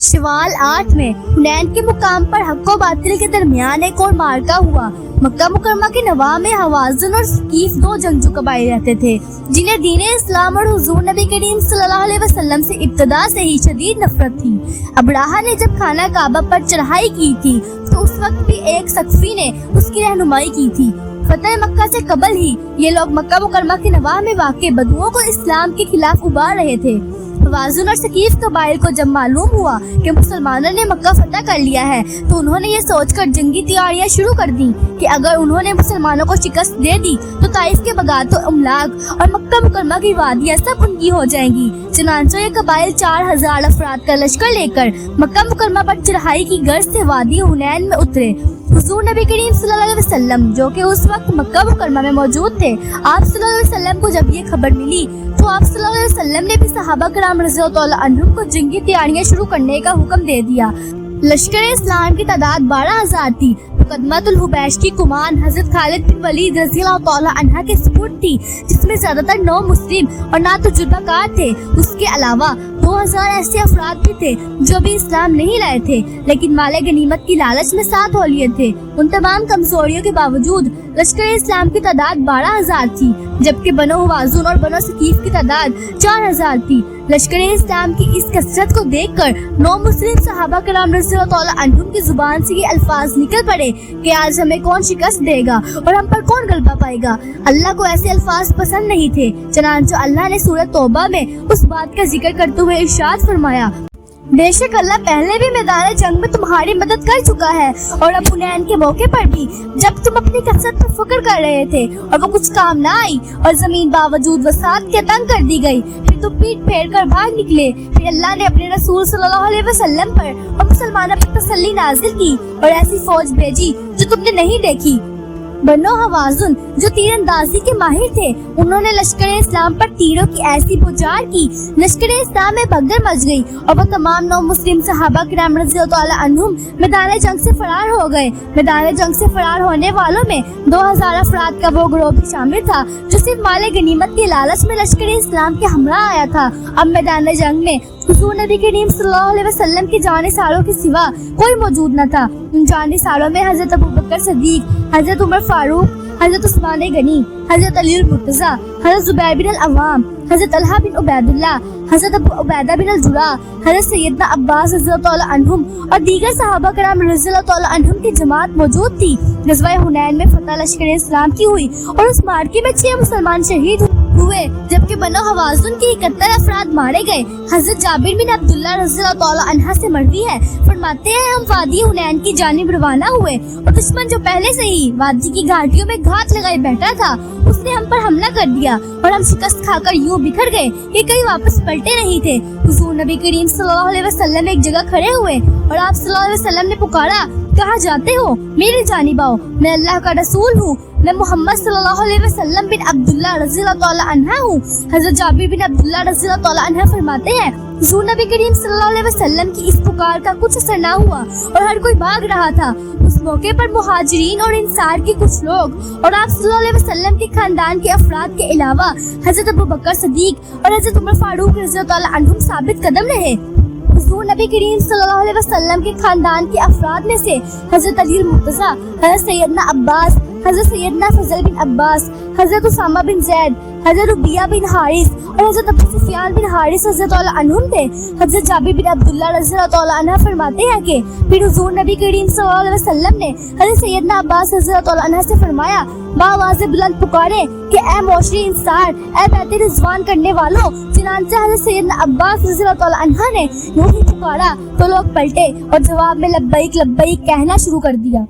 शवाल 8 में हुनैन के मुकाम पर हक व बातिल के दरमियान एक और मार्का हुआ। मक्का मुकरमा के नवा में हवाज़िन और सकीफ दो जंगजू कबाइल रहते थे जिन्हें दीन इस्लाम और हुजूर नबी करीम सल्लल्लाहु अलैहि वसल्लम से इब्तदा से ही शदीद नफरत थी। अबराहा ने जब खाना काबा पर चढ़ाई की थी तो उस वक्त भी एक सख्फी ने उसकी रहनुमाई की थी। फतह मक्का से कबल ही ये लोग मक्का मुकरमा के नवा में वाक़े बदुओं को इस्लाम के खिलाफ उबार रहे थे। हवाज़िन और सकीफ कबाइल को जब मालूम हुआ कि मुसलमानों ने मक्का फतह कर लिया है तो उन्होंने ये सोचकर जंगी तैयारियां शुरू कर दी कि अगर उन्होंने मुसलमानों को शिकस्त दे दी तो ताइफ के बगात अमलाक और मक्का मुकरमा की वादियां सब उनकी हो जाएंगी। चनांचे ये कबाइल 4000 अफराद का लश्कर लेकर मक्का मुकरमा पर चढ़ाई की गर्ज से वादी हुनैन में उतरे। हुजूर नबी करीम सल्लल्लाहु अलैहि वसल्लम जो कि उस वक्त मक्का मुकरमा में मौजूद थे, आप सल्लल्लाहु अलैहि वसल्लम को जब ये खबर मिली तो आप सल्लल्लाहु अलैहि वसल्लम ने भी सहाबा कराम रज़ियल्लाहु अन्हुम को जंगी तैयारियां शुरू करने का हुक्म दे दिया। लश्कर इस्लाम की तादाद 12000 थी। मुकदमातुल हुबैश की कुमान हजरत खालिद बिन वलीद रज़ियल्लाहु अन्हा के सुपुर्द थी, जिसमें ज्यादातर 9 मुस्लिम और ना तजुर्बाकार थे। उसके अलावा 2000 ऐसे अफराद भी थे जो भी इस्लाम नहीं लाए थे लेकिन माले गनीमत की लालच में साथ हो लिए थे। उन तमाम कमजोरियों के बावजूद लश्कर इस्लाम की तादाद 12000 थी, जबकि बनो हवाज़िन और बनो सकीफ की तादाद 4000 थी। लश्कर इस्लाम की इस कसरत को देखकर 9 मुस्लिम सहाबा कराम रज़ियल्लाहु अन्हुम की जुबान से ये अल्फाज निकल पड़े कि आज हमें कौन शिकस्त देगा और हम पर कौन गलबा पाएगा। अल्लाह को ऐसे अल्फाज पसंद नहीं थे, चनांचे अल्लाह ने सूरत तौबा में उस बात का जिक्र करते हुए इरशाद फरमाया, बेशक अल्लाह पहले भी मैदान जंग में तुम्हारी मदद कर चुका है और अब हुनैन के मौके पर भी जब तुम अपनी कसरत पर फक्र कर रहे थे और वो कुछ काम ना आई और जमीन बावजूद वसात के तंग कर दी गई, फिर तुम पीठ फेर कर भाग निकले। फिर अल्लाह ने अपने रसूल सल्लल्लाहु अलैहि वसल्लम पर और मुसलमानों पर तसल्ली नाजिल की और ऐसी फौज भेजी जो तुमने नहीं देखी। बनो हवाज़िन जो तीरंदाजी के माहिर थे, उन्होंने लश्कर इस्लाम पर तीरों की ऐसी बौछार की लश्कर इस्लाम में भगदड़ मच गई और वो तमाम 9 मुस्लिम सहाबा किराम रज़ियल्लाहु अन्हुम मैदान जंग से फरार हो गए। मैदान जंग से फरार होने वालों में 2000 अफराद का वो गिरोह भी शामिल था जो सिर्फ माले गनीमत के लालच में लश्कर इस्लाम के हमरा आया था। अब मैदान जंग में हुजूर नबी करीम सल्लल्लाहु अलैहि वसल्लम के जानिसारों के सिवा कोई मौजूद न था। उन जानिसारों में हजरत अबू बकर सदीक, हजरत उमर फारूक, हजरत उस्मान गनी, हजरत अली मुर्तजा, हजरत जुबैर बिन अल-अवाम, हजरत तलहा बिन उबैदुल्लाह, हजरत अबू उबैदा बिन अल-जुराह, हजरत सैयदना अब्बास रज़ियल्लाहु अन्हुम और दीगर सहाबा कराम रज़ियल्लाहु अन्हुम की जमात मौजूद थी। ग़ज़वा हुनैन में फतह लश्कर इस्लाम की हुई और उस मार्के में 6 मुसलमान शहीद हुए, जबकि बनो हवाज़िन के 71 अफराद मारे गए। हजरत जाबिर बिन अब्दुल्लाह रज़ियल्लाहु अन्हा से मरवी है, फरमाते हैं हम वादी हुनैन की जानिब रवाना हुए और दुश्मन जो पहले से ही वादी की घाटियों में घात लगाए बैठा था उसने हम पर हमला कर दिया और हम शिकस्त खाकर यूं बिखर गए कि कहीं वापस पलटे नहीं थे। हुजूर नबी करीम सल्लल्लाहु अलैहि वसल्लम एक जगह खड़े हुए और आप सल्लल्लाहु अलैहि वसल्लम ने पुकारा, कहाँ जाते हो? मेरी जानिब आओ, मैं अल्लाह का रसूल हूँ, मैं मोहम्मद सल्लल्लाहु अलैहि वसल्लम बिन अब्दुल्लाह रज़ियल्लाहु अन्हा हूँ। हजरत जाबिर बिन अब्दुल्लाह रज़ियल्लाहु अन्हा फरमाते हैं, हुजूर नबी करीम सल्लल्लाहु अलैहि वसल्लम की इस पुकार का कुछ असर ना हुआ और हर कोई भाग रहा था। उस मौके पर मुहाजिरीन और इंसार के कुछ लोग और आप सल्लल्लाहु अलैहि वसल्लम के खानदान के अफराद के अलावा हजरत अबू बकर सदीक और हजरत उमर फारूक रज़ियल्लाहु अन्हुम साबित कदम रहे। हुजूर नबी करीम सल्लल्लाहु अलैहि वसल्लम के खानदान के अफराद में से हजरत अली मुर्तजा, हजरत सैयदना अब्बास, हजरत सैयदना फजल बिन अब्बास, हजरत उसामा बिन जैद, हजरत रुबिया बिन हारिस और हजरत अबू सुफियान बिन हारिस रज़ियल्लाहु अन्हुम थे। हजरत जाबिर बिन अब्दुल्लाह रज़ियल्लाहु अन्हा फरमाते हैं कि फिर हुजूर नबी करीम सल्लल्लाहु अलैहि वसल्लम ने हजरत सैयदना अब्बास रज़ियल्लाहु अन्हा से फरमाया, बावाज़े बुलंद पुकारे कि ए मोशरी इंसार, ए बैत रिज़वान करने वालों। चनांचे हजरत सैयदना अब्बास रज़ियल्लाहु अन्हा ने यूं ही पुकारा तो लोग पलटे और जवाब में लब्बैक लब्बैक कहना शुरू कर दिया।